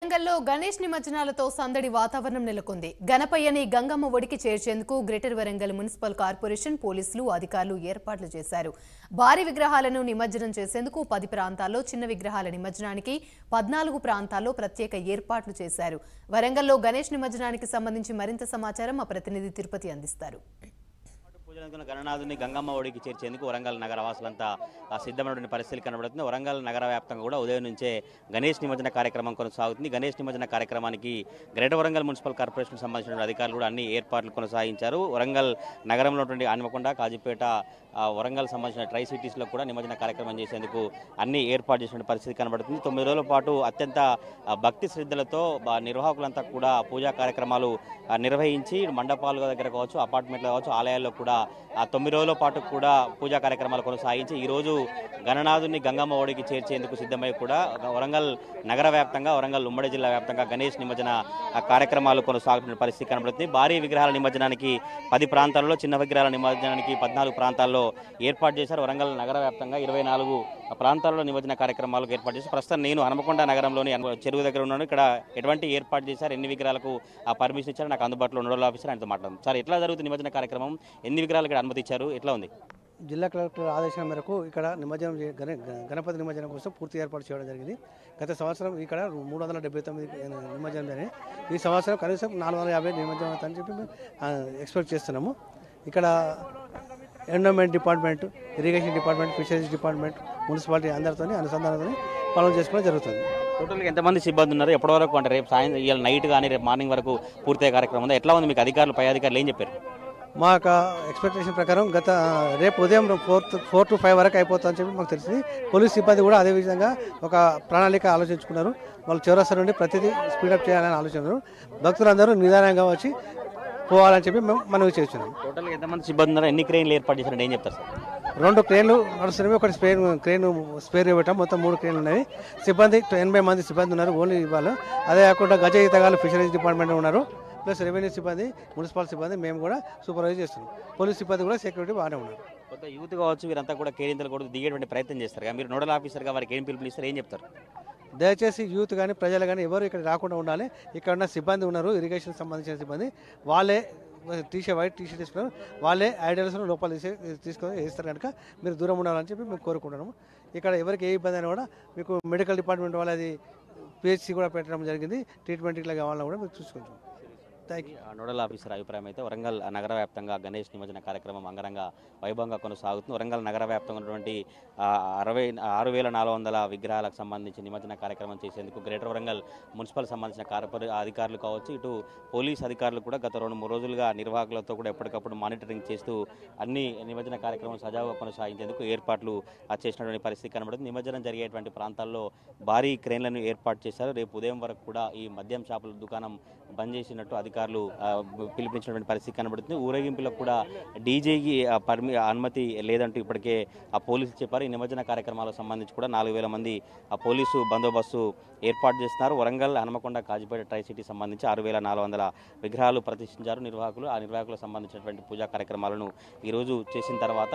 వరంగల్లో గణేష్ నిమజ్జనాలతో సందడి వాతావరణం నెలకొంది. గణపయ్యని గంగమ్మ ఒడికి చేర్చేందుకు గ్రేటర్ వరంగల్ మున్సిపల్ కార్పొరేషన్ పోలీసులు అధికారులు ఏర్పాట్లు చేశారు. భారీ విగ్రహాలను నిమజ్జనం చేసేందుకు 10 ప్రాంతాల్లో, చిన్న విగ్రహాల నిమజ్జనానికి 14 ప్రాంతాల్లో ప్రత్యేక ఏర్పాట్లు చేశారు. వరంగల్లో గణేష్ నిమజ్జనానికి సంబంధించి మరింత సమాచారం మా ప్రతినిధి తిరుపతి అందిస్తారు. గణనాథుని గంగమ్మ ఒడికి చేర్చేందుకు వరంగల్ నగర వాసులంతా సిద్ధమైనటువంటి పరిస్థితులు కనబడుతుంది. వరంగల్ నగర వ్యాప్తంగా కూడా ఉదయం నుంచే గణేష్ నిమజ్జన కార్యక్రమం కొనసాగుతుంది. గణేష్ నిమజ్జన కార్యక్రమానికి గ్రేటర్ వరంగల్ మున్సిపల్ కార్పొరేషన్ సంబంధించిన అధికారులు కూడా అన్ని ఏర్పాట్లు కొనసాగించారు. వరంగల్ నగరంలో హన్మకొండ, కాజీపేట, వరంగల్ సంబంధించిన ట్రై సిటీస్లో కూడా నిమజ్జన కార్యక్రమం చేసేందుకు అన్ని ఏర్పాటు చేసిన పరిస్థితి కనబడుతుంది. 9 రోజుల పాటు అత్యంత భక్తి శ్రద్ధలతో నిర్వాహకులంతా కూడా పూజా కార్యక్రమాలు నిర్వహించి మండపాల దగ్గర కావచ్చు, అపార్ట్మెంట్లు కావచ్చు, ఆలయాల్లో కూడా 9 రోజుల పాటు కూడా పూజా కార్యక్రమాలు కొనసాగించి ఈరోజు గణనాథుని గంగమ్మ ఒడికి చేర్చేందుకు సిద్ధమై కూడా వరంగల్ నగర వ్యాప్తంగా, వరంగల్ ఉమ్మడి జిల్లా వ్యాప్తంగా గణేష్ నిమజ్జన కార్యక్రమాలు కొనసాగుతున్న పరిస్థితి కనబడుతుంది. భారీ విగ్రహాల నిమజ్జనానికి 10 ప్రాంతాల్లో, చిన్న విగ్రహాల నిమజ్జనానికి 14 ప్రాంతాల్లో ఏర్పాటు చేశారు. వరంగల్ నగర వ్యాప్తంగా 24 ప్రాంతాల్లో నిమజ్జన కార్యక్రమాలకు ఏర్పాటు చేసి ప్రస్తుతం నేను హన్మకొండ నగరంలోని చెరువు దగ్గర ఉన్నాను. ఇక్కడ ఎటువంటి ఏర్పాటు చేశారు, ఎన్ని విగ్రహాలకు పర్మిషన్ ఇచ్చారు, నాకు అందుబాటులో నోడల్ ఆఫీసర్ ఆయనతో మాట్లాడదాం. సార్, ఎట్లా జరుగుతుంది నిమజ్జన కార్యక్రమం? ఎన్ని విగ్రహాలు ఇక్కడ అనుమతి ఇచ్చారు? ఎట్లా ఉంది? జిల్లా కలెక్టర్ ఆదేశం మేరకు ఇక్కడ నిమజ్జనం గణపతి నిమజ్జనం కోసం పూర్తి ఏర్పాటు చేయడం జరిగింది. గత సంవత్సరం ఇక్కడ 379 నిమజ్జనం జరిగింది. ఈ సంవత్సరం కనీసం 450 నిమజ్జనం అని చెప్పి ఎక్స్పెక్ట్ చేస్తున్నాము. ఇక్కడ endowment department, irrigation department, fisheries department, municipality అందరితో అనుసంధానంతో పనులు చేసుకోవడం జరుగుతుంది. టోటల్గా ఎంతమంది సిబ్బంది ఉన్నారు? ఎప్పటి వరకు అంటే రేపు సాయంత్రం, ఇవాళ నైట్ కానీ రేపు మార్నింగ్ వరకు పూర్తి కార్యక్రమం ఉందా? ఎట్లా ఉంది? మీకు అధికారులు, పై అధికారులు ఏం చెప్పారు? మా యొక్క ఎక్స్పెక్టేషన్ ప్రకారం రేపు ఉదయం 4 to 5 వరకు అయిపోతుందని చెప్పి మాకు తెలిసింది. పోలీస్ సిబ్బంది కూడా అదేవిధంగా ఒక ప్రణాళిక ఆలోచించుకున్నారు. వాళ్ళు చౌరస్తా నుండి ప్రతిదీ స్పీడప్ చేయాలని ఆలోచన. భక్తులందరూ నిదానంగా వచ్చి పోవాలని చెప్పి మేము మనవి చేస్తున్నాం. టోటల్గా ఎంతమంది సిబ్బంది ఉన్నారు? ఎన్ని క్రెయిన్లు ఏర్పాటు చేశారంటే ఏం చెప్తారు సార్? 2 క్రేన్లు నడుస్తున్నాయి, ఒకటి క్రేన్ స్పేర్ పెట్టాం. మొత్తం 3 క్రేన్లు ఉన్నాయి. సిబ్బంది 80 మంది సిబ్బంది ఉన్నారు ఓన్లీ ఇవాళ. అదే కాకుండా గజ ఈతగాళ్ళు ఫిషరీస్ డిపార్ట్మెంట్ ఉన్నారు, ప్లస్ రెవెన్యూ సిబ్బంది, మున్సిపల్ సిబ్బంది మేము కూడా సూపర్వైజ్ చేస్తున్నాం. పోలీస్ సిబ్బంది కూడా సెక్యూరిటీ బాగానే ఉన్నారు. కొత్త యూత్ కావచ్చు, వీరంతా కూడా కేరింతలు కూడా దిగేటువంటి ప్రయత్నం చేస్తారు. మీరు నోడల్ ఆఫీసర్గా వారికి ఏం పిలుపునిస్తారు, ఏం చెప్తారు? దయచేసి యూత్ కానీ ప్రజలు కానీ ఎవరు ఇక్కడ రాకుండా ఉండాలి. ఇక్కడ ఉన్న సిబ్బంది ఉన్నారు, ఇరిగేషన్ సంబంధించిన సిబ్బంది, వాళ్ళే వైట్ టీషర్ట్ తీసుకున్నారు, వాళ్ళే ఐడియల్స్ లోపల తీసుకొని వేస్తారు. కనుక మీరు దూరం ఉండాలని చెప్పి మేము కోరుకుంటున్నాము. ఇక్కడ ఎవరికి ఏ ఇబ్బంది అయినా కూడా మీకు మెడికల్ డిపార్ట్మెంట్ వాళ్ళది పిహెచ్సి కూడా పెట్టడం జరిగింది. ట్రీట్మెంట్ ఇట్లా కావాలన్నా కూడా మీరు చూసుకుంటాం. నోడల్ ఆఫీసర్ అభిప్రాయం అయితే వరంగల్ నగర వ్యాప్తంగా గణేష్ నిమజ్జన కార్యక్రమం అంగరంగ వైభవంగా కొనసాగుతుంది. వరంగల్ నగర వ్యాప్తంగా ఉన్నటువంటి 6,400 విగ్రహాలకు సంబంధించి నిమజ్జన కార్యక్రమం చేసేందుకు గ్రేటర్ వరంగల్ మున్సిపల్ సంబంధించిన అధికారులు కావచ్చు, ఇటు పోలీస్ అధికారులు కూడా గత 2-3 రోజులుగా నిర్వాహకులతో కూడా ఎప్పటికప్పుడు మానిటరింగ్ చేస్తూ అన్ని నిమజ్జన కార్యక్రమం సజావుగా కొనసాగించేందుకు ఏర్పాట్లు చేసినటువంటి పరిస్థితి కనబడుతుంది. నిమజ్జనం జరిగేటువంటి ప్రాంతాల్లో భారీ క్రేన్లను ఏర్పాటు చేశారు. రేపు ఉదయం వరకు కూడా ఈ మద్యం షాపుల దుకాణం బంద్ చేసినట్టు అధికారులు పిలుపునిచ్చినటువంటి పరిస్థితి కనబడుతుంది. ఊరేగింపులకు కూడా డీజేకి అనుమతి లేదంటూ ఇప్పటికే పోలీసులు చెప్పారు. ఈ నిమజ్జన కార్యక్రమాలకు సంబంధించి కూడా 4,000 మంది పోలీసు బందోబస్తు ఏర్పాటు చేస్తున్నారు. వరంగల్, హన్మకొండ, కాజీపేట ట్రై సిటీ సంబంధించి 6,400 విగ్రహాలు ప్రతిష్ఠించారు నిర్వాహకులు. ఆ నిర్వాహకులకు సంబంధించినటువంటి పూజా కార్యక్రమాలను ఈరోజు చేసిన తర్వాత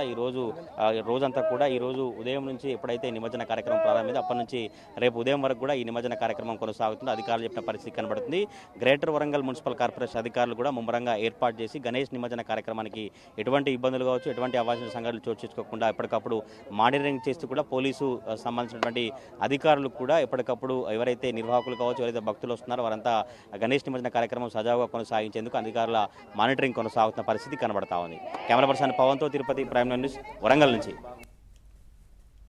రోజంతా కూడా ఈరోజు ఉదయం నుంచి ఎప్పుడైతే నిమజ్జన కార్యక్రమం ప్రారంభమైంది అప్పటి నుంచి రేపు ఉదయం వరకు కూడా ఈ నిమజ్జన కార్యక్రమం కొనసాగుతుంది. అధికారులు చెప్పిన పరిస్థితి కనబడుతుంది. గ్రేటర్ వరంగల్ మున్సిపల్ కార్పొరేషన్ అధికారులు కూడా ముమ్మరంగా ఏర్పాటు చేసి గణేష్ నిమజ్జన కార్యక్రమానికి ఎటువంటి ఇబ్బందులు కావచ్చు, ఎటువంటి అవాంఛనీయ సంఘటనలు చోటు చేసుకోకుండా ఎప్పటికప్పుడు మానిటరింగ్ చేస్తూ కూడా పోలీసు సంబంధించినటువంటి అధికారులు కూడా ఎప్పటికప్పుడు ఎవరైతే నిర్వాహకులు కావచ్చు, ఎవరైతే భక్తులు వస్తున్నారో వారంతా గణేష్ నిమజ్జన కార్యక్రమం సజావుగా కొనసాగించేందుకు అధికారుల మానిటరింగ్ కొనసాగుతున్న పరిస్థితి కనబడతా ఉంది. కెమెరా పర్సన్ పవన్తో తిరుపతి, ప్రైమ్ న్యూస్, వరంగల్ నుంచి.